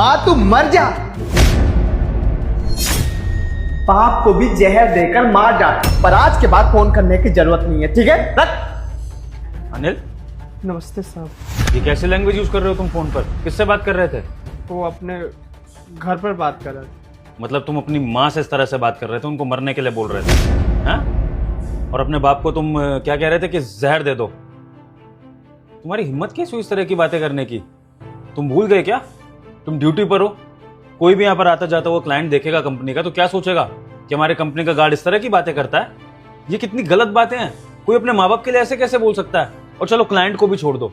माँ तू मर जा। बाप को भी जहर देकर मार डाल, पर आज के बाद फोन करने की जरूरत नहीं है, ठीक है? रख। अनिल, नमस्ते साहब। ये कैसी लैंग्वेज यूज कर रहे हो तुम फोन पर? किससे बात कर रहे थे? वो अपने घर पर बात कर रहे थे। मतलब तुम अपनी माँ से इस तरह से बात कर रहे थे, उनको मरने के लिए बोल रहे थे, हैं? और अपने बाप को तुम क्या कह रहे थे कि जहर दे दो? तुम्हारी हिम्मत कैसी हुई इस तरह की बातें करने की? तुम भूल गए क्या? तुम ड्यूटी पर हो। कोई भी यहाँ पर आता जाता हुआ क्लाइंट देखेगा कंपनी का तो क्या सोचेगा कि हमारे कंपनी का गार्ड इस तरह की बातें करता है? ये कितनी गलत बातें हैं। कोई अपने माँ बाप के लिए ऐसे कैसे बोल सकता है? और चलो क्लाइंट को भी छोड़ दो,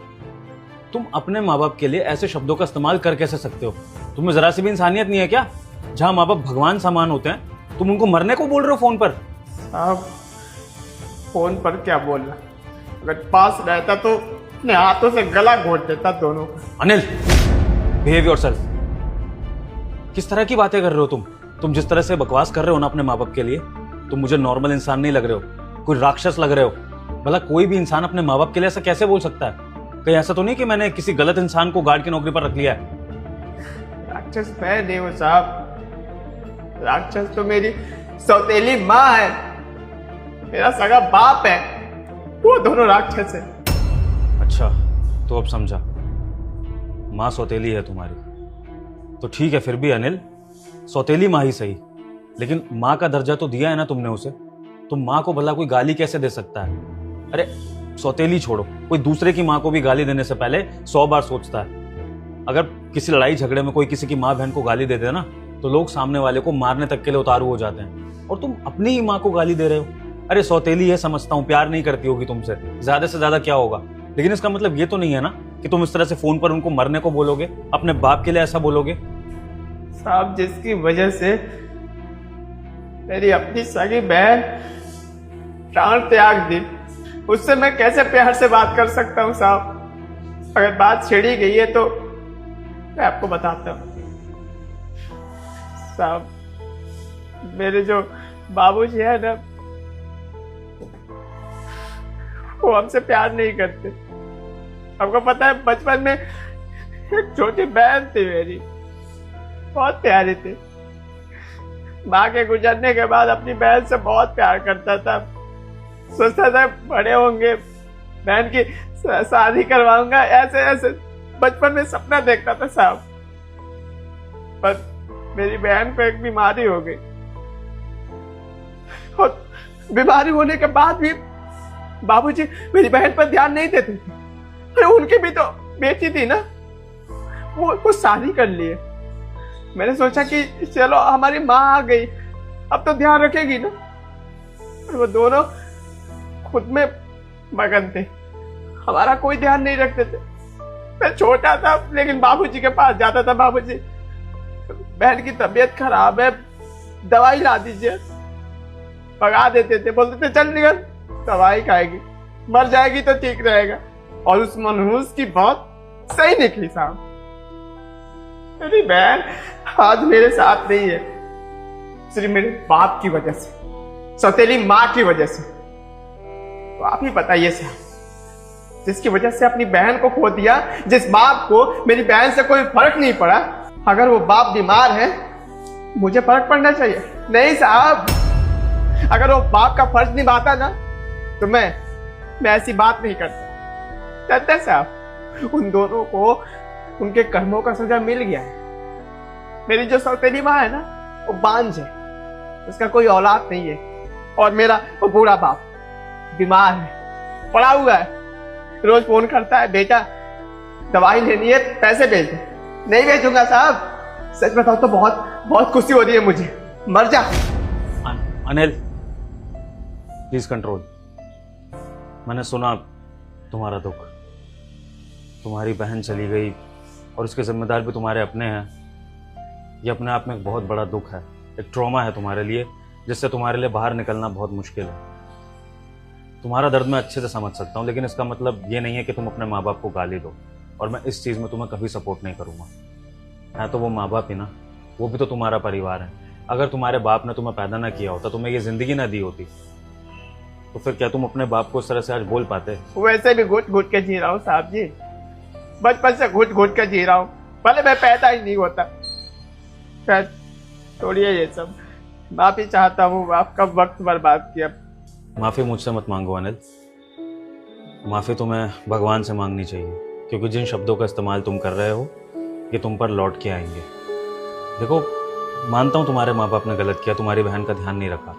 तुम अपने माँ बाप के लिए ऐसे शब्दों का इस्तेमाल कर कैसे सकते हो? तुम्हें जरा सी भी इंसानियत नहीं है क्या? जहां माँ बाप भगवान समान होते हैं, तुम उनको मरने को बोल रहे हो फोन पर? साहब फोन पर क्या बोलना, अगर पास रहता तो अपने हाथों से गला घोट देता दोनों का। Anil, behave yourself. किस तरह की बातें कर रहे हो तुम? तुम जिस तरह से बकवास कर रहे हो ना अपने माँ बाप के लिए, तुम मुझे नॉर्मल इंसान नहीं लग रहे हो, कोई राक्षस लग रहे हो। भला कोई भी इंसान अपने माँ बाप के लिए ऐसा कैसे बोल सकता है? कहीं ऐसा तो नहीं कि मैंने किसी गलत इंसान को गार्ड की नौकरी पर रख लिया है? राक्षस मैं नहीं हूँ साहब, राक्षस तो मेरी सौतेली माँ है, मेरा सगा बाप है, वो दोनों राक्षस है। अच्छा, तो अब समझा, माँ सौतेली है तुम्हारी। तो ठीक है, फिर भी अनिल, सौतेली माँ ही सही, लेकिन माँ का दर्जा तो दिया है ना तुमने उसे। तुम माँ को भला कोई गाली कैसे दे सकता है? अरे सौतेली छोड़ो, कोई दूसरे की माँ को भी गाली देने से पहले 100 बार सोचता है। अगर किसी लड़ाई झगड़े में कोई किसी की माँ बहन को गाली दे दे ना, तो लोग सामने वाले को मारने तक के लिए उतारू हो जाते हैं, और तुम अपनी ही माँ को गाली दे रहे हो। अरे सौतेली है समझता हूँ, प्यार नहीं करती होगी तुमसे, ज्यादा से ज्यादा क्या होगा, लेकिन इसका मतलब ये तो नहीं है ना कि तुम इस तरह से फोन पर उनको मरने को बोलोगे, अपने बाप के लिए ऐसा बोलोगे। साहब जिसकी वजह से मेरी अपनी सगी बहन प्राण त्याग दी, उससे मैं कैसे प्यार से बात कर सकता हूँ साहब? अगर बात छिड़ी गई है तो मैं आपको बताता हूँ साहब। मेरे जो बाबूजी है ना, वो हमसे प्यार नहीं करते। आपको पता है, बचपन में एक छोटी बहन थी मेरी, बहुत प्यारी थी। माँ के गुजरने के बाद अपनी बहन से बहुत प्यार करता था, सोचता था बड़े होंगे बहन की शादी करवाऊंगा, ऐसे ऐसे बचपन में सपना देखता था साहब। पर मेरी बहन को एक बीमारी हो गई, और बीमारी होने के बाद भी बाबूजी मेरी बहन पर ध्यान नहीं देते थे। अरे उनकी भी तो बेटी थी ना, वो शादी कर लिए। मैंने सोचा कि चलो हमारी माँ आ गई, अब तो ध्यान रखेगी ना। वो दोनों खुद में मगन थे, हमारा कोई ध्यान नहीं रखते थे। मैं छोटा था लेकिन बाबूजी के पास जाता था, बाबूजी बहन की तबीयत खराब है, दवाई ला दीजिए, भगा देते थे, बोलते थे चल निकल, दवाई खाएगी, मर जाएगी तो ठीक रहेगा। और उस मनहूस की बहुत सही निकली साहब। मेरी बहन आज मेरे साथ नहीं है, सिर्फ मेरे बाप की वजह से, सौतेली माँ की वजह से। तो आप ही बताइए साहब, जिसकी वजह से अपनी बहन को खो दिया, जिस बाप को मेरी बहन से कोई फर्क नहीं पड़ा, अगर वो बाप बीमार है मुझे फर्क पड़ना चाहिए? नहीं साहब, अगर वो बाप का फर्ज निभाता ना तो मैं ऐसी बात नहीं करता। कहते साहब, उन दोनों को उनके कर्मों का सजा मिल गया है। मेरी जो सौतेली माँ है ना, वो बांझ है, उसका कोई औलाद नहीं है, और मेरा वो बूढ़ा बाप बीमार है, पड़ा हुआ है, रोज फोन करता है, बेटा दवाई लेनी है, पैसे भेज दे। नहीं भेजूंगा साहब, सच बताओ तो बहुत बहुत खुशी हो रही है मुझे, मर जा। Anil please control. मैंने सुना तुम्हारा दुख, तुम्हारी बहन चली गई और उसके जिम्मेदार भी तुम्हारे अपने हैं। ये अपने आप में एक बहुत बड़ा दुख है, एक ट्रॉमा है तुम्हारे लिए, जिससे तुम्हारे लिए बाहर निकलना बहुत मुश्किल है। तुम्हारा दर्द मैं अच्छे से समझ सकता हूँ, लेकिन इसका मतलब ये नहीं है कि तुम अपने माँ बाप को गाली दो, और मैं इस चीज़ में तुम्हें कभी सपोर्ट नहीं करूँगा। है तो वो माँ बाप ही ना, वो भी तो तुम्हारा परिवार है। अगर तुम्हारे बाप ने तुम्हें पैदा ना किया होता, तुम्हें ये जिंदगी ना दी होती, तो फिर क्या तुम अपने बाप को इस तरह से आज बोल पाते? वैसे भी घुट घुट के जी रहा हूँ साहब जी, बचपन से घुट घुट के जी रहा हूँ। भले मैं पैदा ही नहीं होता। खैर छोड़िए ये सब, माफी चाहता हूँ, आपका वक्त बर्बाद किया। माफ़ी मुझसे मत मांगो अनिल, माफ़ी तुम्हें भगवान से मांगनी चाहिए, क्योंकि जिन शब्दों का इस्तेमाल तुम कर रहे हो ये तुम पर लौट के आएंगे। देखो, मानता हूँ तुम्हारे माँ बाप ने गलत किया, तुम्हारी बहन का ध्यान नहीं रखा,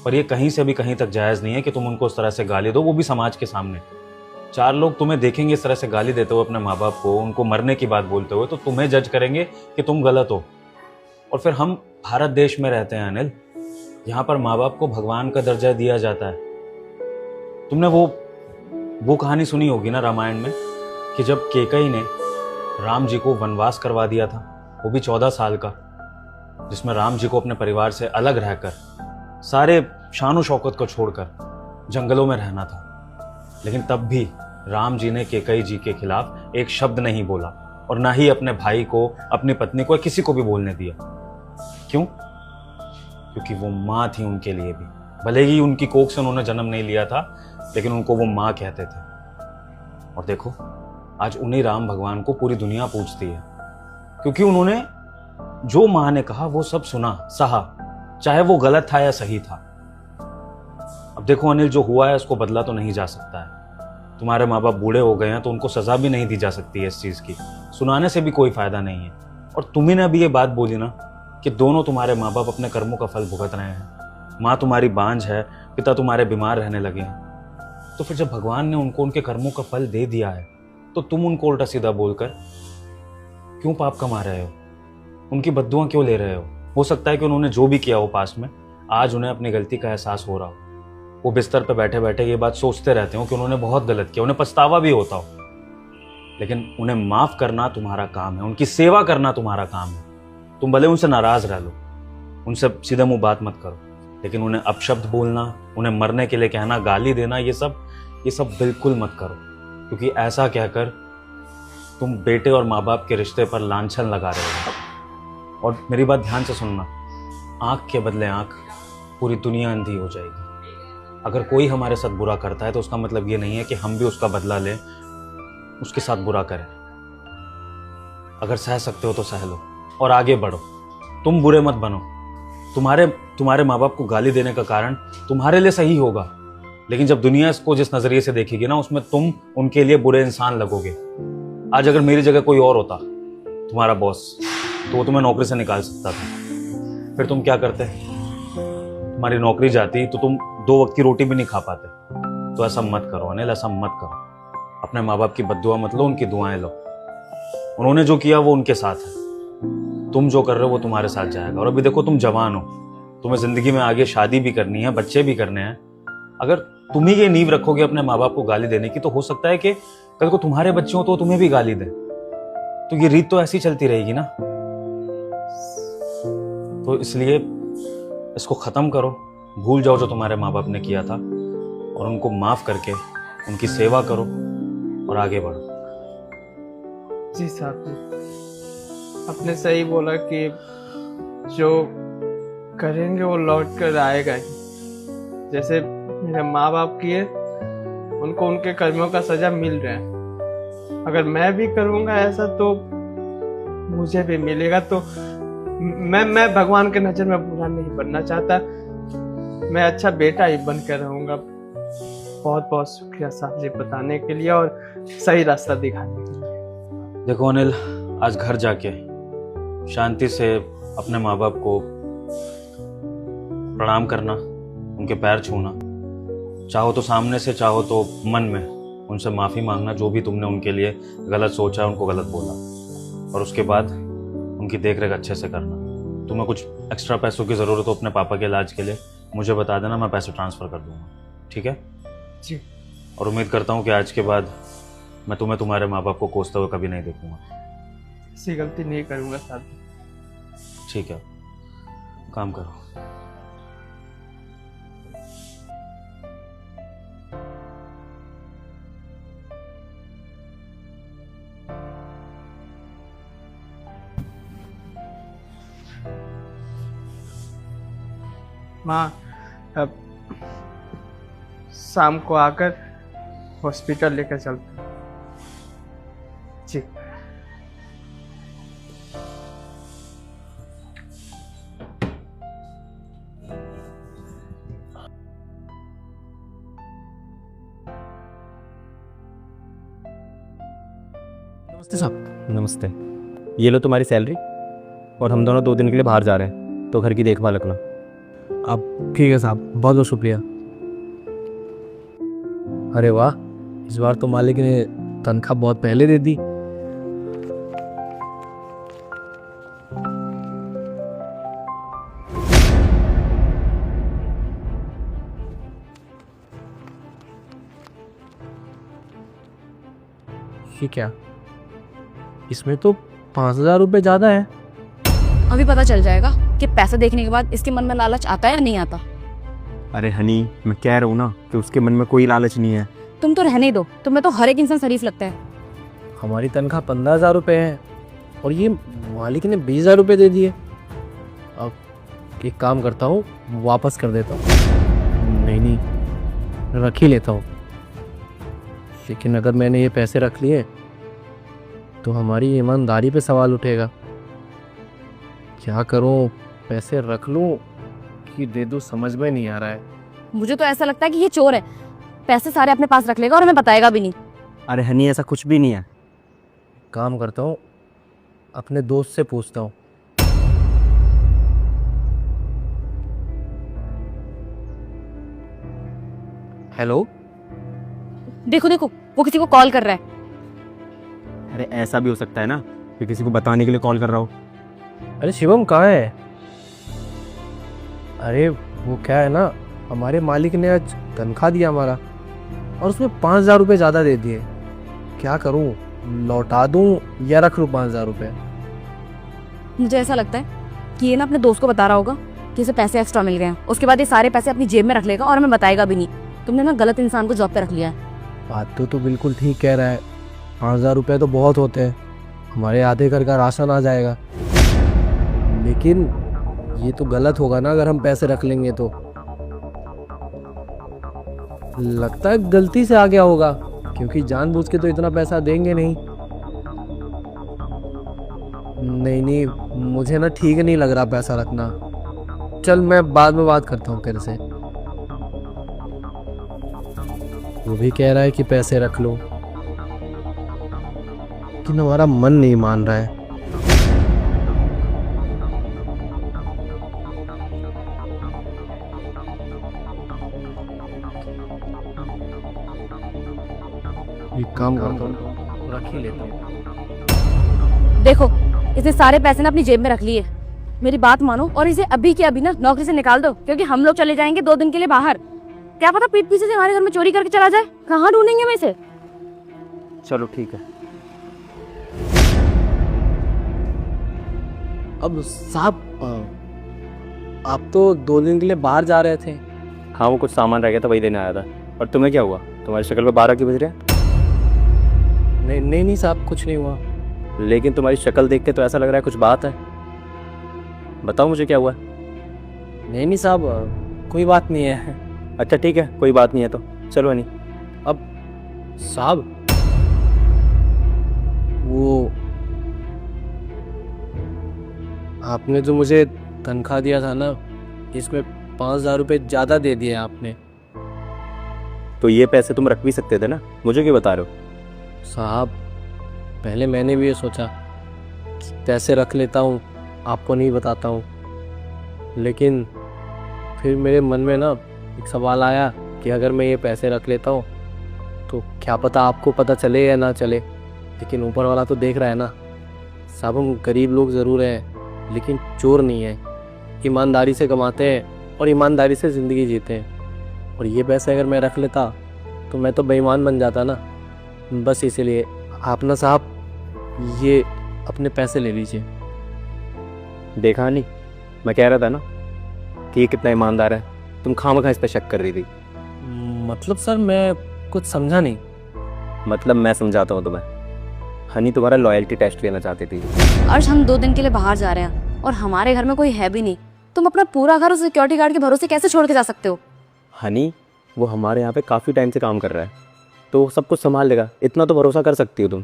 पर ये कहीं से भी कहीं तक जायज़ नहीं है कि तुम उनको उस तरह से गाली दो, वो भी समाज के सामने। 4 लोग तुम्हें देखेंगे इस तरह से गाली देते हुए अपने माँ बाप को, उनको मरने की बात बोलते हुए, तो तुम्हें जज करेंगे कि तुम गलत हो। और फिर हम भारत देश में रहते हैं अनिल, यहाँ पर माँ बाप को भगवान का दर्जा दिया जाता है। तुमने वो कहानी सुनी होगी ना रामायण में, कि जब केकई ने राम जी को वनवास करवा दिया था, वो भी 14 साल का, जिसमें राम जी को अपने परिवार से अलग रहकर, सारे शान शौकत को छोड़कर जंगलों में रहना था। लेकिन तब भी राम जी ने केकई जी के खिलाफ एक शब्द नहीं बोला, और ना ही अपने भाई को, अपनी पत्नी को, किसी को भी बोलने दिया। क्यों? क्योंकि वो माँ थी उनके लिए भी। भले ही उनकी कोख से उन्होंने जन्म नहीं लिया था, लेकिन उनको वो माँ कहते थे। और देखो, आज उन्हीं राम भगवान को पूरी दुनिया पूजती है, क्योंकि उन्होंने जो माँ ने कहा वो सब सुना, सहा, चाहे वो गलत था या सही था। अब देखो अनिल, जो हुआ है उसको बदला तो नहीं जा सकता है। तुम्हारे माँ बाप बूढ़े हो गए हैं तो उनको सजा भी नहीं दी जा सकती है इस चीज़ की, सुनाने से भी कोई फायदा नहीं है। और तुम्ही ने अभी ये बात बोली ना कि दोनों तुम्हारे माँ बाप अपने कर्मों का फल भुगत रहे हैं। माँ तुम्हारी बांझ है, पिता तुम्हारे बीमार रहने लगे हैं। तो फिर जब भगवान ने उनको उनके कर्मों का फल दे दिया है, तो तुम उनको उल्टा सीधा बोलकर क्यों पाप कमा रहे हो? उनकी बद्दुआं क्यों ले रहे हो? हो सकता है कि उन्होंने जो भी किया हो पास्ट में, आज उन्हें अपनी गलती का एहसास हो रहा हो। वो बिस्तर पर बैठे बैठे ये बात सोचते रहते हो कि उन्होंने बहुत गलत किया, उन्हें पछतावा भी होता हो। लेकिन उन्हें माफ करना तुम्हारा काम है, उनकी सेवा करना तुम्हारा काम है। तुम भले उनसे नाराज रह लो, उनसे सीधे मुंह बात मत करो, लेकिन उन्हें अपशब्द बोलना, उन्हें मरने के लिए कहना, गाली देना, ये सब बिल्कुल मत करो। क्योंकि ऐसा कहकर तुम बेटे और माँ बाप के रिश्ते पर लांछन लगा रहे हो। और मेरी बात ध्यान से सुनना, आंख के बदले आंख, पूरी दुनिया अंधी हो जाएगी। अगर कोई हमारे साथ बुरा करता है तो उसका मतलब ये नहीं है कि हम भी उसका बदला लें, उसके साथ बुरा करें। अगर सह सकते हो तो सह लो और आगे बढ़ो। तुम बुरे मत बनो। तुम्हारे माँ बाप को गाली देने का कारण तुम्हारे लिए सही होगा, लेकिन जब दुनिया इसको जिस नजरिए से देखेगी ना, उसमें तुम उनके लिए बुरे इंसान लगोगे। आज अगर मेरी जगह कोई और होता, तुम्हारा बॉस, तो वो तुम्हें नौकरी से निकाल सकता था। फिर तुम क्या करते? तुम्हारी नौकरी जाती तो तुम 2 वक्त की रोटी भी नहीं खा पाते। तो ऐसा मत करो अनिल, ऐसा मत करो। अपने माँ बाप की बद्दुआ मत लो, उनकी दुआएं लो। उन्होंने जो किया वो उनके साथ है, तुम जो कर रहे हो वो तुम्हारे साथ जाएगा। और अभी देखो, तुम जवान हो, तुम्हें जिंदगी में आगे शादी भी करनी है, बच्चे भी करने हैं। अगर तुम ही ये नींव रखोगे अपने माँ बाप को गाली देने की, तो हो सकता है कि कल को तुम्हारे बच्चे हो तो तुम्हें भी गाली दें। तो ये रीत तो ऐसी चलती रहेगी ना। तो इसलिए इसको खत्म करो, भूल जाओ जो तुम्हारे माँ बाप ने किया था, और उनको माफ करके उनकी सेवा करो और आगे बढ़ो। जी साहब जी, आपने सही बोला कि जो करेंगे वो लौट कर आएगा ही। जैसे मेरे माँ बाप किए, उनको उनके कर्मों का सजा मिल रहा है। अगर मैं भी करूँगा ऐसा तो मुझे भी मिलेगा। तो मैं भगवान के नजर में बुरा नहीं बनना चाहता, मैं अच्छा बेटा ही बन कर रहूँगा। बहुत बहुत शुक्रिया साहब जी बताने के लिए और सही रास्ता दिखाने के लिए। देखो अनिल, आज घर जाके शांति से अपने माँ बाप को प्रणाम करना, उनके पैर छूना, चाहो तो सामने से, चाहो तो मन में उनसे माफ़ी मांगना, जो भी तुमने उनके लिए गलत सोचा, उनको गलत बोला। और उसके बाद उनकी देख रेख अच्छे से करना। तुम्हें कुछ एक्स्ट्रा पैसों की ज़रूरत हो अपने पापा के इलाज के लिए, मुझे बता देना, मैं पैसे ट्रांसफ़र कर दूंगा। ठीक है जी। और उम्मीद करता हूँ कि आज के बाद मैं तुम्हें तुम्हारे माँ बाप को कोसते हुए कभी नहीं देखूंगा। ऐसी गलती नहीं करूँगा साहब। ठीक है, काम करो। माँ, अब शाम को आकर हॉस्पिटल लेकर चलते हैं। जी। नमस्ते साहब। नमस्ते। ये लो तुम्हारी सैलरी, और हम दोनों 2 दिन के लिए बाहर जा रहे हैं, तो घर की देखभाल रखना। अब ठीक है साहब, बहुत बहुत शुक्रिया। अरे वाह, इस बार तो मालिक ने तनख्वाह बहुत पहले दे दी। ये क्या, इसमें तो 5,000 रुपये ज़्यादा है। अभी पता चल जाएगा कि पैसा देखने के बाद इसके मन में लालच आता है या नहीं आता। अरे हनी, मैं कह रहा हूँ ना कि उसके मन में कोई लालच नहीं है। तुम तो रहने ही दो, तुम्हें तो हर एक इंसान शरीफ लगता है। हमारी तनख्वाह 15,000 रुपये है और ये मालिक ने 20,000 रुपये दे दिए। अब एक काम करता हूँ, वापस कर देता हूँ। नहीं, रख ही लेता हूँ। लेकिन अगर मैंने ये पैसे रख लिए तो हमारी ईमानदारी पे सवाल उठेगा। क्या करूँ, पैसे रख लूँ कि दे दूँ, समझ में नहीं आ रहा है। मुझे तो ऐसा लगता है कि ये चोर है, पैसे सारे अपने पास रख लेगा और हमें बताएगा भी नहीं। अरे हनी, ऐसा कुछ भी नहीं है। काम करता हूँ, अपने दोस्त से पूछता हूँ। हेलो। देखो देखो, वो किसी को कॉल कर रहा है। अरे ऐसा भी हो सकता है ना कि किसी को बताने के लिए कॉल कर रहा हो। अरे शिवम कहाँ है? अरे वो क्या है ना, हमारे मालिक ने आज तनख्वाह दिया हमारा और उसमें 5,000 रुपये ज़्यादा दे दिए। क्या करूँ, लौटा दूँ या रख लूँ 5,000 रुपये? मुझे ऐसा लगता है कि ये ना अपने दोस्त को बता रहा होगा कि इसे पैसे एक्स्ट्रा मिल गए हैं। उसके बाद ये सारे पैसे अपनी जेब में रख लेगा और हमें बताएगा भी नहीं। तुमने ना गलत इंसान को जॉब पे रख लिया है। बात तो बिल्कुल ठीक कह रहा है। 5,000 रुपये तो बहुत होते हैं, हमारे आधे घर का राशन आ जाएगा। लेकिन ये तो गलत होगा ना अगर हम पैसे रख लेंगे तो। लगता है गलती से आ गया होगा, क्योंकि जानबूझ के तो इतना पैसा देंगे नहीं। नहीं, मुझे ना ठीक नहीं लग रहा पैसा रखना। चल मैं बाद में बात करता हूँ तेरे से। वो भी कह रहा है कि पैसे रख लो, लेकिन हमारा मन नहीं मान रहा है। एक काम करता हूँ, रख ही लेता हूँ। देखो, इसने सारे पैसे ना अपनी जेब में रख लिए। मेरी बात मानो और इसे अभी के अभी ना नौकरी से निकाल दो, क्योंकि हम लोग चले जाएंगे 2 दिन के लिए बाहर। क्या पता पीठ पीछे से हमारे घर में चोरी करके चला जाए। कहाँ ढूंढेंगे हम इसे? चलो ठीक है। अब साहब, आप तो 2 दिन के लिए बाहर जा रहे थे। हाँ, वो कुछ सामान रह गया था, वही देने आया था। और तुम्हें क्या हुआ? तुम्हारी शक्ल पे 12 क्यों बज रहे हैं? नहीं साहब, कुछ नहीं हुआ। लेकिन तुम्हारी शक्ल देख के तो ऐसा लग रहा है कुछ बात है। बताओ मुझे क्या हुआ? नहीं साहब, कोई बात नहीं है। अच्छा ठीक है, कोई बात नहीं है तो चलो हनी। अब साहब, वो आपने जो मुझे तनख्वाह दिया था ना, इसमें 5,000 रुपये ज़्यादा दे दिए आपने। तो ये पैसे तुम रख भी सकते थे ना, मुझे क्यों बता रहे हो? साहब, पहले मैंने भी ये सोचा कि पैसे रख लेता हूँ, आपको नहीं बताता हूँ। लेकिन फिर मेरे मन में ना एक सवाल आया कि अगर मैं ये पैसे रख लेता हूँ तो क्या पता आपको पता चले या ना चले। लेकिन ऊपर वाला तो देख रहा है ना। साहब, हम गरीब लोग ज़रूर हैं, लेकिन चोर नहीं है। ईमानदारी से कमाते हैं और ईमानदारी से ज़िंदगी जीते हैं। और ये पैसे अगर मैं रख लेता तो मैं तो बेईमान बन जाता ना। बस इसीलिए आप ना साहब, ये अपने पैसे ले लीजिए। देखा नहीं, मैं कह रहा था ना कि ये कितना ईमानदार है। तुम खामखा इस पर शक कर रही थी। मतलब सर, मैं कुछ समझा नहीं। मतलब मैं समझाता हूँ तुम्हें। हनी तुम्हारा लॉयल्टी टेस्ट लेना चाहती थी। अर्श, हम 2 दिन के लिए बाहर जा रहे हैं और हमारे घर में कोई है भी नहीं। तुम अपना पूरा घर उस सिक्योरिटी गार्ड के भरोसे कैसे छोड़ के जा सकते हो? हनी, वो हमारे यहाँ पे काफ़ी टाइम से काम कर रहा है, तो वो सब कुछ संभाल लेगा। इतना तो भरोसा कर सकती हो तुम।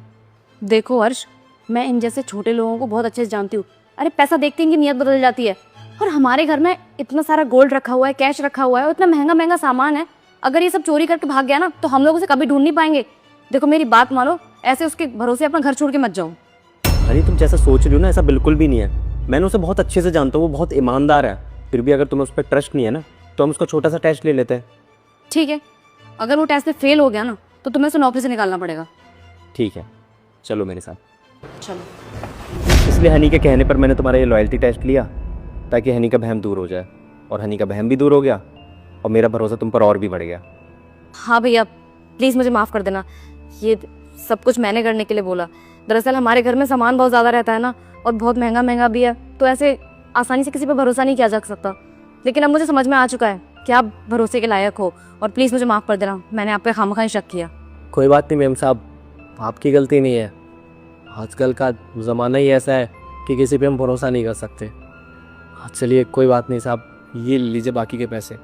देखो अर्श, मैं इन जैसे छोटे लोगों को बहुत अच्छे से जानती हूँ। अरे पैसा देखते इनकी नीयत बदल जाती है। और हमारे घर में इतना सारा गोल्ड रखा हुआ है, कैश रखा हुआ है और इतना महंगा महंगा सामान है। अगर ये सब चोरी करके भाग गया ना तो हम लोग उसे कभी ढूंढ नहीं पाएंगे। देखो मेरी बात मानो, ऐसे उसके भरोसे अपना घर छोड़ के मत जाओ। हनी तुम जैसा सोच रही हो ना ऐसा बिल्कुल भी नहीं है। मैंने उसे बहुत अच्छे से जानता हूँ, वो बहुत ईमानदार है। फिर भी अगर तुम्हें उस पर ट्रस्ट नहीं है ना तो हम उसका छोटा सा टेस्ट ले लेते हैं। ठीक है, अगर वो टेस्ट में फेल हो गया ना तो तुम्हें उसे नौकरी से निकालना पड़ेगा। ठीक है, चलो मेरे साथ। चलो। इसलिए हनी के कहने पर मैंने तुम्हारा ये लॉयल्टी टेस्ट लिया ताकि हनी का बहम दूर हो जाए, और हनी का बहम भी दूर हो गया और मेरा भरोसा तुम पर और भी बढ़ गया। हाँ भैया, प्लीज़ मुझे माफ़ कर देना, ये सब कुछ मैंने करने के लिए बोला। दरअसल हमारे घर में सामान बहुत ज़्यादा रहता है ना, और बहुत महंगा महंगा भी है, तो ऐसे आसानी से किसी पर भरोसा नहीं किया जा सकता। लेकिन अब मुझे समझ में आ चुका है कि आप भरोसे के लायक हो, और प्लीज़ मुझे माफ़ कर देना, मैंने आप पे खामखा शक किया। कोई बात नहीं मेम साहब, आपकी गलती नहीं है। आजकल का ज़माना ही ऐसा है कि किसी पे हम भरोसा नहीं कर सकते। हाँ, चलिए कोई बात नहीं साहब, ये लीजिए बाकी के पैसे।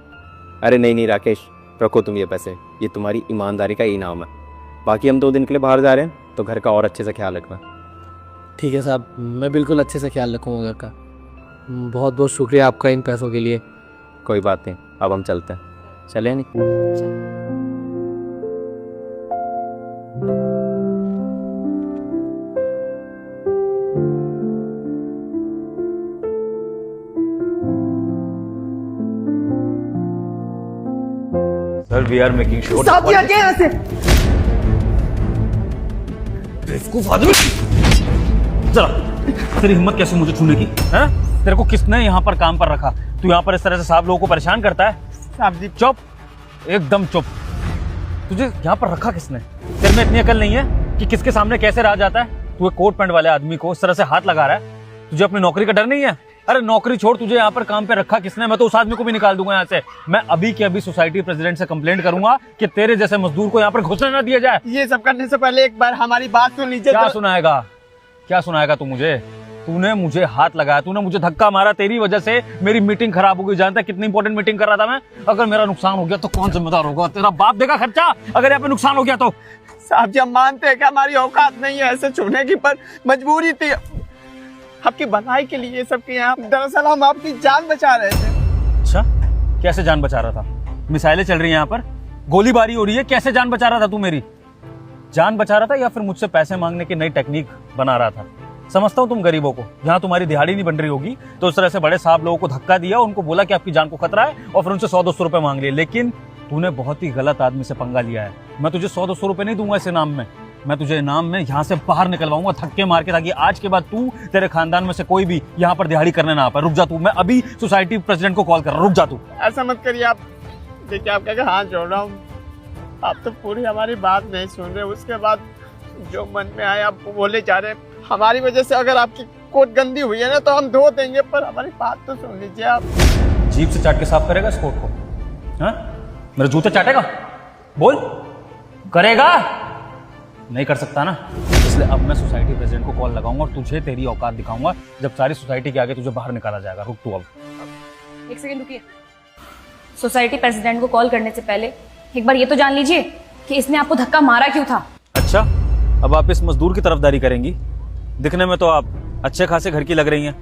अरे नहीं नहीं राकेश, रखो तुम ये पैसे, ये तुम्हारी ईमानदारी का इनाम है। बाकी हम 2 दिन के लिए बाहर जा रहे हैं तो घर का और अच्छे से ख्याल रखना। ठीक है साहब, मैं बिल्कुल अच्छे से ख्याल रखूँगा घर का। बहुत बहुत शुक्रिया आपका इन पैसों के लिए। कोई बात नहीं, अब हम चलते हैं। चले नहीं? Sir we are making sure. साहब जी हटिए यहाँ से। बेवकूफ आदमी, जरा तेरी हिम्मत कैसे मुझे छूने की? हैं? तेरे को किसने यहाँ पर काम पर रखा? तू यहाँ पर इस तरह से साहब लोगों को परेशान करता है? साहब जी चुप, एकदम चुप। तुझे यहाँ पर रखा किसने? तेरे में इतनी अकल नहीं है कि किसके सामने कैसे रहा जाता है? तू एक कोट पैंट वाले आदमी को इस तरह से हाथ लगा रहा है। तुझे अपनी नौकरी का डर नहीं है? अरे नौकरी छोड़, तुझे यहाँ पर काम पे रखा किसने? मैं तो उस आदमी को भी निकाल दूंगा यहाँ से। मैं अभी के अभी सोसाइटी प्रेसिडेंट से कंप्लेंट करूंगा कि तेरे जैसे मजदूर को यहाँ पर घुसने ना दिया जाए। ये सब करने से पहले एक बार हमारी बात सुन लीजिए। क्या सुनाएगा? क्या सुनाएगा तू मुझे? तूने मुझे हाथ लगाया, तूने मुझे धक्का मारा, तेरी वजह से मेरी मीटिंग खराब हो गई। जानता है कितनी इंपॉर्टेंट मीटिंग कर रहा था मैं? अगर मेरा नुकसान हो गया तो कौन जिम्मेदार होगा? तेरा बाप देगा खर्चा अगर यहाँ पे नुकसान हो गया तो। साहब जी हम मानते हैं कि हमारी औकात नहीं है ऐसे छूने की, पर मजबूरी थी आपकी भलाई के लिए ये सब किए। आप दरअसल हम आपकी जान बचा रहे थे। अच्छा, कैसे जान बचा रहा था? मिसाइलें चल रही हैं यहाँ पर, गोलीबारी हो रही है, कैसे जान बचा रहा था तू मेरी? जान बचा रहा था या फिर मुझसे पैसे मांगने की नई टेक्निक बना रहा था? समझता हूँ तुम गरीबों को, यहाँ तुम्हारी दिहाड़ी नहीं बन रही होगी तो उस तरह से बड़े साहब लोगों को धक्का दिया, उनको बोला कि आपकी जान को खतरा है और फिर उनसे 100-200 रुपए मांग लिए। लेकिन तूने बहुत ही गलत आदमी से पंगा लिया है। मैं तुझे 100-200 रुपए नहीं दूंगा इस इनाम में, मैं तुझे इनाम में यहाँ से बाहर निकलवाऊंगा धक्के मार के, ताकि आज के बाद तू, तेरे खानदान में से कोई भी यहाँ पर दिहाड़ी करने ना आ पाए। रुक जा तू, मैं अभी सोसाइटी प्रेसिडेंट को कॉल कर रहा हूँ। रुक जा तू। ऐसा मत करिए आप, देखिए आपके हाथ जोड़ रहा हूँ, आप तो पूरी हमारी बात नहीं सुन रहे। उसके बाद जो मन में आए आप बोले जा रहे। हमारी वजह से अगर आपकी कोट गंदी हुई है ना तो हम धो देंगे, पर हमारी बात तो सुन लीजिए आप। जीप से चाट के साफ करेगा इस कोट को? हाँ, मेरे जूते चाटेगा? बोल, करेगा? नहीं कर सकता ना, इसलिए अब मैं सोसाइटी प्रेसिडेंट को कॉल लगाऊंगा और तुझे तेरी औकात दिखाऊंगा जब सारी सोसाइटी के आगे तुझे बाहर निकाला जाएगा। रुक तू अब। एक सेकंड रुकिए। सोसाइटी प्रेसिडेंट को कॉल करने से पहले एक बार ये तो जान लीजिए कि इसने आपको धक्का मारा क्यों था। अच्छा, अब आप इस मजदूर की तरफदारी करेंगी? दिखने में तो आप अच्छे खासे घर की लग रही हैं,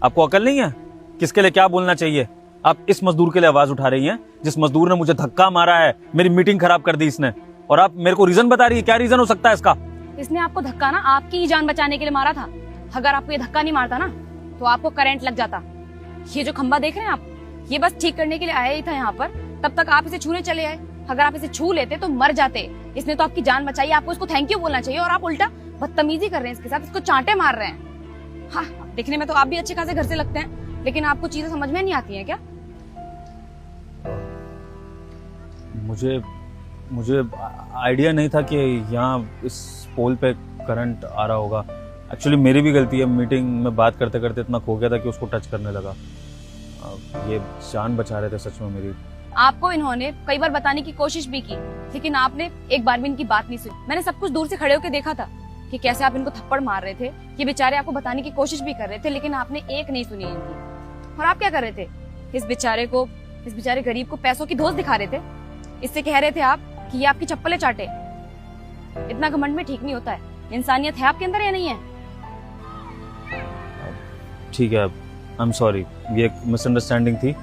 आपको अकल नहीं है किसके लिए क्या बोलना चाहिए? आप इस मजदूर के लिए आवाज उठा रही हैं जिस मजदूर ने मुझे धक्का मारा है, मेरी मीटिंग खराब कर दी इसने, और आप मेरे को रीजन बता रही है। क्या रीजन हो सकता है इसका? इसने आपको धक्का ना आपकी ही जान बचाने के लिए मारा था। अगर आपको ये धक्का नहीं मारता ना तो आपको करंट लग जाता। ये जो खंबा देख रहे हैं आप, ये बस ठीक करने के लिए आया ही था यहाँ पर, तब तक आप इसे छूने चले आए। अगर आप इसे छू लेते तो मर जाते। इसने तो आपकी जान बचाई, आपको इसको थैंक यू बोलना चाहिए, और आप उल्टा बदतमीजी कर रहे हैं इसके साथ, इसको चांटे मार रहे हैं। हाँ, दिखने में तो आप भी अच्छे खासे घर से लगते हैं, लेकिन आपको चीजें समझ में नहीं आती हैं क्या? मुझे आइडिया नहीं था कि यहाँ इस पोल पे करंट आ रहा होगा। एक्चुअली मेरी भी गलती है, मीटिंग में बात करते करते इतना खो गया था कि उसको टच करने लगा। ये जान बचा रहे थे सच में मेरी। आपको इन्होंने कई बार बताने की कोशिश भी की, लेकिन आपने एक बार भी इनकी बात नहीं सुनी। मैंने सब कुछ दूर से खड़े होकर देखा था कि कैसे आप इनको थप्पड़ मार रहे थे। ये बेचारे आपको बताने की कोशिश भी कर रहे थे, लेकिन आपने एक नहीं सुनी इनकी। और आप क्या कर रहे थे? इस बेचारे गरीब को पैसों की धोस दिखा रहे थे। इससे कह रहे थे आप कि ये आपकी चप्पलें चाटे। इतना घमंड में ठीक नहीं होता है। इंसानियत है आपके अंदर या नहीं है? ठीक है, आई एम सॉरी, ये एक मिसअंडरस्टैंडिंग थी,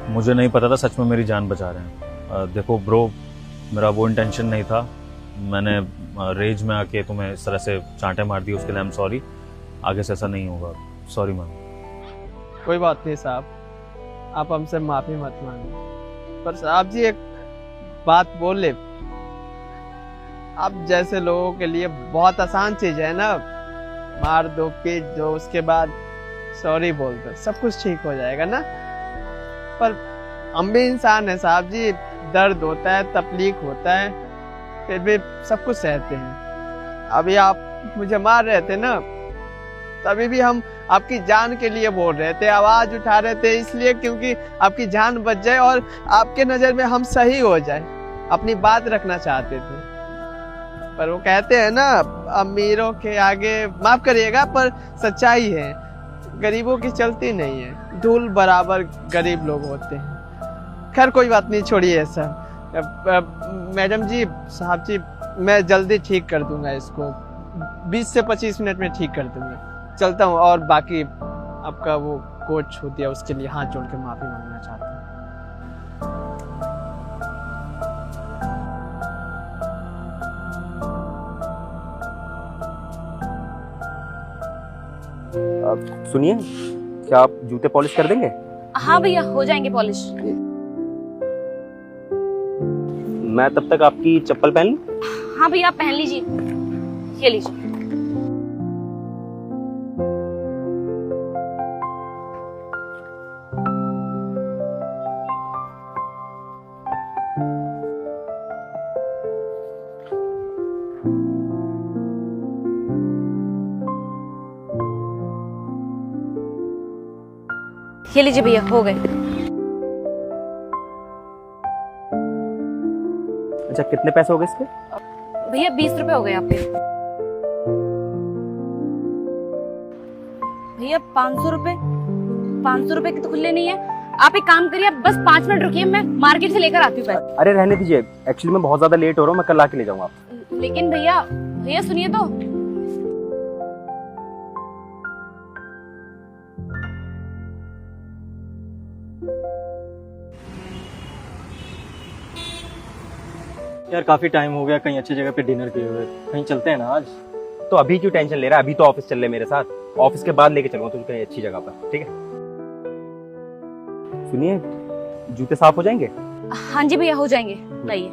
मुझे नहीं पता था सच में मेरी जान बचा रहे हैं। देखो ब्रो, मेरा वो इंटेंशन नहीं था, मैंने रेज में आके तुम्हें इस तरह से चांटे मार दी, उसके लिए आई एम सॉरी। आगे से ऐसा नहीं होगा। Sorry ma'am. कोई बात नहीं साहब, आप हमसे माफी मत मांगो। पर साहब जी एक बात बोले, आप जैसे लोगों के लिए बहुत आसान चीज है ना, मार दो पीट दो उसके बाद सॉरी बोल दो, सब कुछ ठीक हो जाएगा ना। पर हम भी इंसान हैं साहब जी, दर्द होता है, तकलीफ होता है, फिर भी सब कुछ सहते हैं। अभी आप मुझे मार रहे थे ना, तभी भी हम आपकी जान के लिए बोल रहे थे, आवाज उठा रहे थे इसलिए क्योंकि आपकी जान बच जाए और आपके नजर में हम सही हो जाए, अपनी बात रखना चाहते थे। पर वो कहते हैं ना, अमीरों के आगे माफ करिएगा पर सच्चाई है, गरीबों की चलती नहीं है, धूल बराबर गरीब लोग होते हैं। खैर कोई बात नहीं, छोड़िए सब। मैडम जी, साहब जी, मैं जल्दी ठीक कर दूंगा इसको, 20 से 25 मिनट में ठीक कर दूंगा। चलता हूँ, और बाकी आपका वो कोट छू दिया उसके लिए हाथ जोड़ के माफी मांगना चाहता हूँ। सुनिए, क्या आप जूते पॉलिश कर देंगे? हाँ भैया, हो जाएंगे पॉलिश। मैं तब तक आपकी चप्पल पहन लूं? हाँ भैया, आप पहन लीजिए, ये लीजिए। ये लीजिए भैया, हो गए। अच्छा, कितने पैसे हो गए इसके? भैया 20 रुपए हो गए आपके। भैया 500 रुपए, 500 रुपए के तो खुले नहीं है। आप एक काम करिए, आप बस 5 मिनट रुकिए, मैं मार्केट से लेकर आती हूँ पैसे। अरे रहने दीजिए, एक्चुअली मैं बहुत ज्यादा लेट हो रहा हूँ, मैं कल आके ले जाऊंगा आपको। लेकिन भैया, भैया सुनिए तो। यार काफी टाइम हो गया कहीं अच्छी जगह पे डिनर किए हुए, कहीं चलते हैं ना आज। तो अभी क्यों टेंशन ले रहा है? अभी तो ऑफिस चल ले मेरे साथ, ऑफिस के बाद लेके चलूंगा तुझे कहीं अच्छी जगह पर, ठीक है? सुनिए, जूते साफ हो जाएंगे? हाँ जी भैया, हो जाएंगे, लाइए।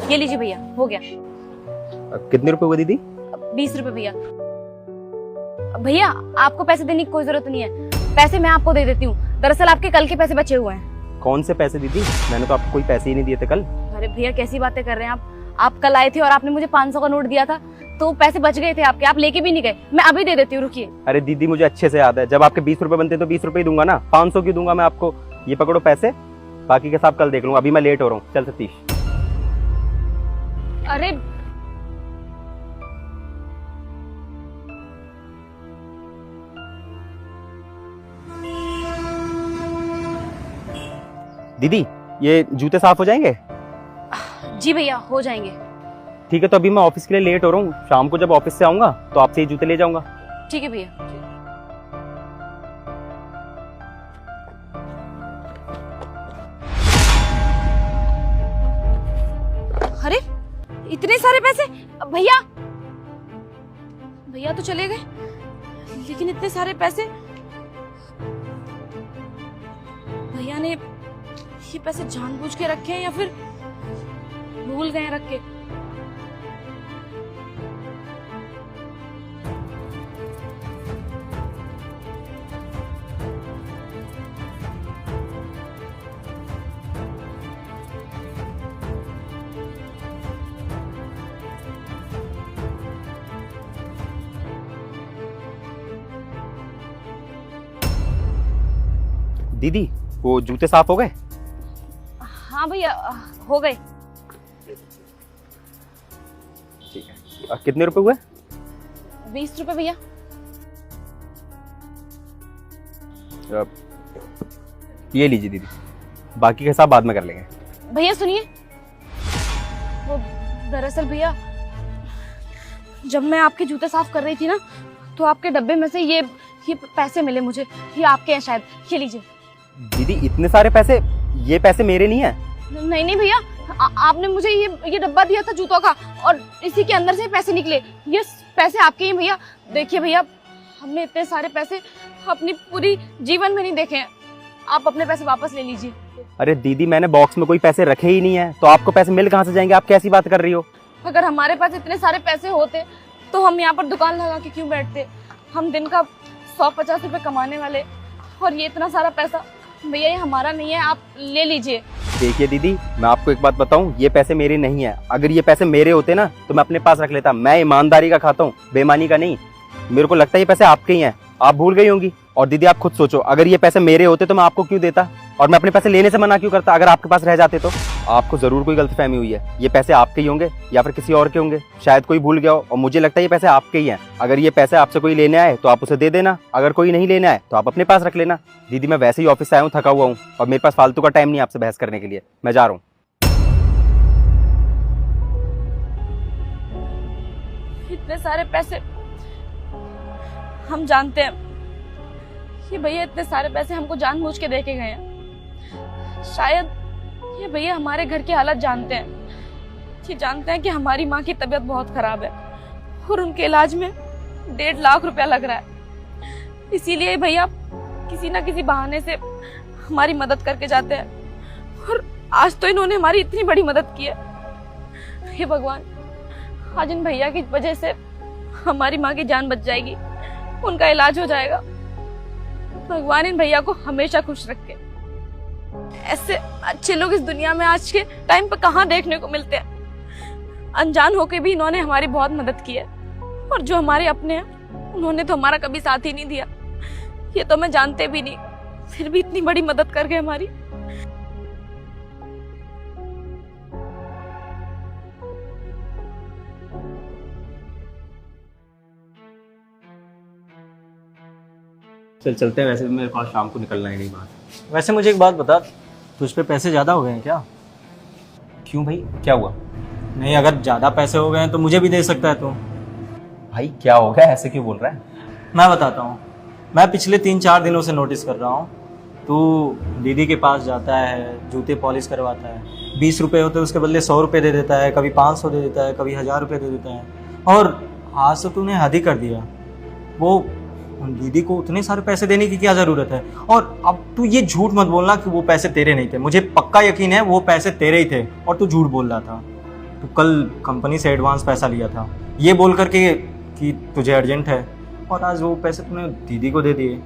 ये लीजिए भैया, हो गया। कितने रुपए हुए दीदी? 20 रुपए भैया। भैया आपको पैसे देने की कोई जरूरत नहीं है, पैसे मैं आपको दे देती हूँ। दरअसल आपके कल के पैसे बचे हुए हैं। कौन से पैसे दीदी? मैंने तो आपको कोई पैसे ही नहीं दिए थे कल। अरे भैया कैसी बातें कर रहे हैं आप कल आए थे और आपने मुझे 500 का नोट दिया था, तो पैसे बच गए थे आपके, आप लेके भी नहीं गए। मैं अभी दे देती हूँ, रुकिए। अरे दीदी मुझे अच्छे से याद है, जब आपके 20 रुपए बनते तो 20 रुपए ही दूंगा ना, 500 क्यों दूंगा मैं आपको? ये पकड़ो पैसे, बाकी के साथ कल देख लूंगा, अभी मैं लेट हो रहा हूँ। चल सतीश। अरे दीदी, ये जूते साफ हो जाएंगे? जी भैया, हो जाएंगे। ठीक है, तो अभी मैं ऑफिस के लिए लेट हो रहा हूँ, शाम को जब ऑफिस से आऊंगा तो आपसे ये जूते ले जाऊंगा। ठीक है भैया। अरे इतने सारे पैसे भैया, भैया तो चले गए, लेकिन इतने सारे पैसे भैया ने ये पैसे जानबूझ के रखे हैं या फिर भूल गए रख के? दीदी, वो जूते साफ हो गए? हाँ भैया, हो गए। ठीक है, कितने रुपए हुए? 20 रुपए भैया। ये लीजिए दीदी, बाकी का हिसाब बाद में कर लेंगे। भैया सुनिए, वो दरअसल भैया, जब मैं आपके जूते साफ कर रही थी ना, तो आपके डब्बे में से ये पैसे मिले मुझे। ये आपके हैं शायद, ये लीजिए। दीदी इतने सारे पैसे, ये पैसे मेरे नहीं है। नहीं नहीं भैया, आपने मुझे ये डब्बा दिया था जूतों का, और इसी के अंदर से पैसे निकले। ये पैसे आपके ही हैं भैया। देखिए भैया, हमने इतने सारे पैसे अपनी पूरी जीवन में नहीं देखे हैं। आप अपने पैसे वापस ले लीजिए। अरे दीदी, मैंने बॉक्स में कोई पैसे रखे ही नहीं है, तो आपको पैसे मिल कहाँ से जाएंगे? आप कैसी बात कर रही हो? अगर हमारे पास इतने सारे पैसे होते तो हम यहाँ पर दुकान लगा के क्यों बैठते? हम दिन का 150 रुपए कमाने वाले, और ये इतना सारा पैसा भैया ये हमारा नहीं है, आप ले लीजिए। देखिए दीदी, मैं आपको एक बात बताऊं, ये पैसे मेरे नहीं है। अगर ये पैसे मेरे होते ना तो मैं अपने पास रख लेता। मैं ईमानदारी का खाता हूँ, बेईमानी का नहीं। मेरे को लगता है ये पैसे आपके ही हैं, आप भूल गई होंगी। और दीदी आप खुद सोचो, अगर ये पैसे मेरे होते तो मैं आपको क्यों देता, और मैं अपने पैसे लेने से मना क्यों करता अगर आपके पास रह जाते तो? आपको जरूर कोई गलतफहमी हुई है। ये पैसे आपके ही होंगे या फिर किसी और के होंगे, शायद कोई भूल गया हो। और मुझे लगता है ये पैसे आपके ही हैं। अगर ये पैसे आपसे कोई लेने आए तो आप उसे दे देना, अगर कोई नहीं लेने आए तो आप अपने पास रख लेना। दीदी मैं वैसे ही ऑफिस से आया हूँ, थका हुआ हूँ, और मेरे पास फालतू का टाइम नहीं आपसे बहस करने के लिए। मैं जा रहा हूँ। इतने सारे पैसे, हम जानते हैं कि भैया इतने सारे पैसे हमको जानबूझ के देके गए हैं। शायद ये भैया हमारे घर की हालत जानते हैं, ये जानते हैं कि हमारी माँ की तबीयत बहुत खराब है और उनके इलाज में 1.5 लाख रुपया लग रहा है। इसीलिए भैया किसी ना किसी बहाने से हमारी मदद करके जाते हैं, और आज तो इन्होंने हमारी इतनी बड़ी मदद की है। हे भगवान, आज इन भैया की वजह से हमारी माँ की जान बच जाएगी, उनका इलाज हो जाएगा। भगवान इन भैया को हमेशा खुश रखे। ऐसे अच्छे लोग इस दुनिया में आज के टाइम पर कहाँ देखने को मिलते हैं। अनजान होके भी इन्होंने हमारी बहुत मदद की है, और जो हमारे अपने हैं उन्होंने तो हमारा कभी साथ ही नहीं दिया। ये तो मैं जानते भी नहीं, फिर भी इतनी बड़ी मदद कर गए हमारी। चल चलते हैं, वैसे भी मेरे पास शाम को निकलना ही नहीं बाहर। वैसे मुझे एक बात बता, तुझ पे पैसे ज़्यादा हो गए हैं क्या? क्यों भाई, क्या हुआ? नहीं, अगर ज़्यादा पैसे हो गए हैं तो मुझे भी दे सकता है तू। भाई क्या हो गया, ऐसे क्यों बोल रहा है? मैं बताता हूँ। मैं पिछले 3-4 दिनों से नोटिस कर रहा हूँ, तू दीदी के पास जाता है, जूते पॉलिश करवाता है। 20 रुपये होते उसके बदले 100 रुपये दे देता है, कभी 500 दे देता है, कभी 1000 रुपये दे देता है। और आज तो तूने हद ही कर दिया। वो दीदी को उतने सारे पैसे देने की क्या ज़रूरत है? और अब तू ये झूठ मत बोलना कि वो पैसे तेरे नहीं थे। मुझे पक्का यकीन है वो पैसे तेरे ही थे, और तू झूठ बोल रहा था। तू कल कंपनी से एडवांस पैसा लिया था ये बोल करके कि तुझे अर्जेंट है, और आज वो पैसे तूने दीदी को दे दिए।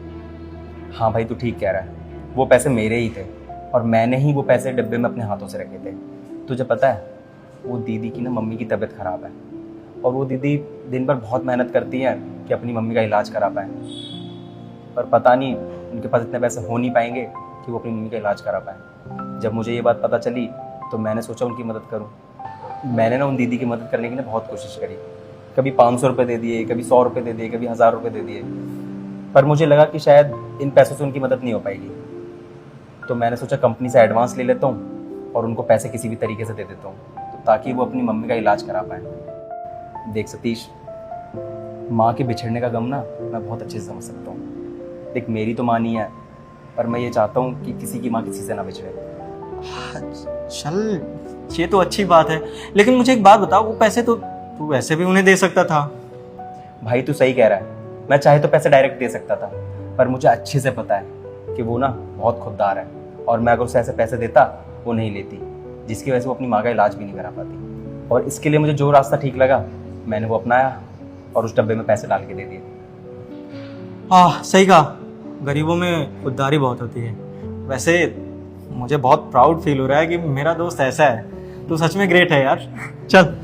हाँ भाई, तू ठीक कह रहा है, वो पैसे मेरे ही थे, और मैंने ही वो पैसे डब्बे में अपने हाथों से रखे थे। तुझे पता है, वो दीदी की ना मम्मी की तबीयत ख़राब है, और वो दीदी दिन भर बहुत मेहनत करती है कि अपनी मम्मी का इलाज करा पाए, पर पता नहीं उनके पास इतने पैसे हो नहीं पाएंगे कि वो अपनी मम्मी का इलाज करा पाए। जब मुझे ये बात पता चली तो मैंने सोचा उनकी मदद करूं। मैंने ना उन दीदी की मदद करने की ना बहुत कोशिश करी, कभी 500 रुपये दे दिए, कभी 100 रुपये दे दिए, कभी 1000 रुपये दे दिए, पर मुझे लगा कि शायद इन पैसों से उनकी मदद नहीं हो पाएगी। तो मैंने सोचा कंपनी से एडवांस ले लेता हूँ और उनको पैसे किसी भी तरीके से दे देता हूँ, तो ताकि वो अपनी मम्मी का इलाज करा पाए। देख सतीश, माँ के बिछड़ने का गम ना मैं बहुत अच्छे से समझ सकता हूँ। देख, मेरी तो माँ नहीं है, पर मैं ये चाहता हूँ कि किसी की माँ किसी से ना बिछड़े। चल, ये तो अच्छी बात है, लेकिन मुझे एक बात बता, वो पैसे तो तू वैसे भी उन्हें दे सकता था। भाई तू सही कह रहा है, मैं चाहे तो पैसे डायरेक्ट दे सकता था, पर मुझे अच्छे से पता है कि वो ना बहुत खुददार है, और मैं अगर उसे ऐसे पैसे देता वो नहीं लेती, जिसकी वजह से वो अपनी माँ का इलाज भी नहीं करा पाती। और इसके लिए मुझे जो रास्ता ठीक लगा मैंने वो अपनाया, और उस डब्बे में पैसे डाल के दे दिए। हाँ, सही कहा, गरीबों में खुददारी बहुत होती है। वैसे मुझे बहुत प्राउड फील हो रहा है कि मेरा दोस्त ऐसा है। तू सच में ग्रेट है यार। चल।